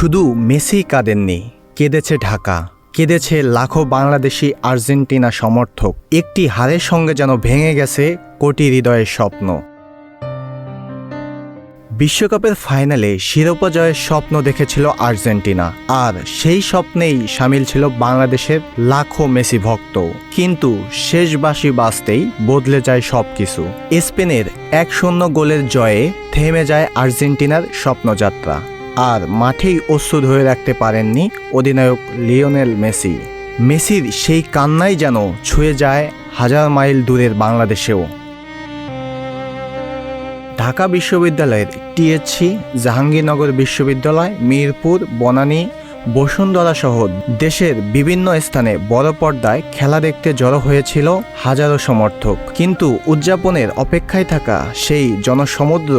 শুধু মেসি কাঁদেননি, কেঁদেছে ঢাকা, কেঁদেছে লাখো বাংলাদেশি আর্জেন্টিনা সমর্থক। একটি হারের সঙ্গে যেন ভেঙে গেছে কোটি হৃদয়ের স্বপ্ন। বিশ্বকাপের ফাইনালে শিরোপা জয়ের স্বপ্ন দেখেছিল আর্জেন্টিনা, আর সেই স্বপ্নেই সামিল ছিল বাংলাদেশের লাখো মেসি ভক্ত। কিন্তু শেষ বাঁশি বাজতেই বদলে যায় সবকিছু। স্পেনের 1-0 গোলের জয়ে থেমে যায় আর্জেন্টিনার স্বপ্নযাত্রা। আর মাঠেই অশ্রু ধরে রাখতে পারেননি অধিনায়ক লিওনেল মেসি। মেসির সেই কান্নাই যেন ছুঁয়ে যায় হাজার মাইল দূরের বাংলাদেশেও। ঢাকা বিশ্ববিদ্যালয়ের টিএসসি, জাহাঙ্গীরনগর বিশ্ববিদ্যালয়, মিরপুর, বনানী, বসুন্ধরা সহ দেশের বিভিন্ন স্থানে বড় পর্দায় খেলা দেখতে জড়ো হয়েছিল হাজারো সমর্থক। কিন্তু উদযাপনের অপেক্ষায় থাকা সেই জনসমুদ্র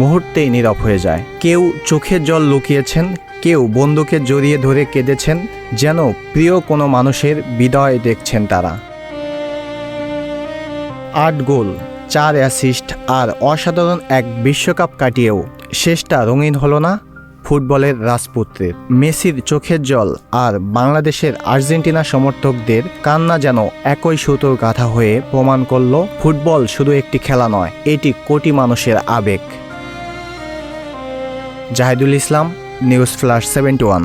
মুহূর্তেই নীরব হয়ে যায়। কেউ চোখের জল লুকিয়েছেন, কেউ বন্দুকে জড়িয়ে ধরে কেঁদেছেন, যেন প্রিয় কোনো মানুষের বিদায় দেখছেন তারা। 8 গোল, 4 অ্যাসিস্ট আর অসাধারণ এক বিশ্বকাপ কাটিয়েও শেষটা রঙিন হলো না ফুটবলের রাজপুত্রের। মেসির চোখের জল আর বাংলাদেশের আর্জেন্টিনা সমর্থকদের কান্না যেন একই সুতোর গাঁথা হয়ে প্রমাণ করল, ফুটবল শুধু একটি খেলা নয়, এটি কোটি মানুষের আবেগ। জাহিদুল ইসলাম, নিউজ ফ্ল্যাশ 71।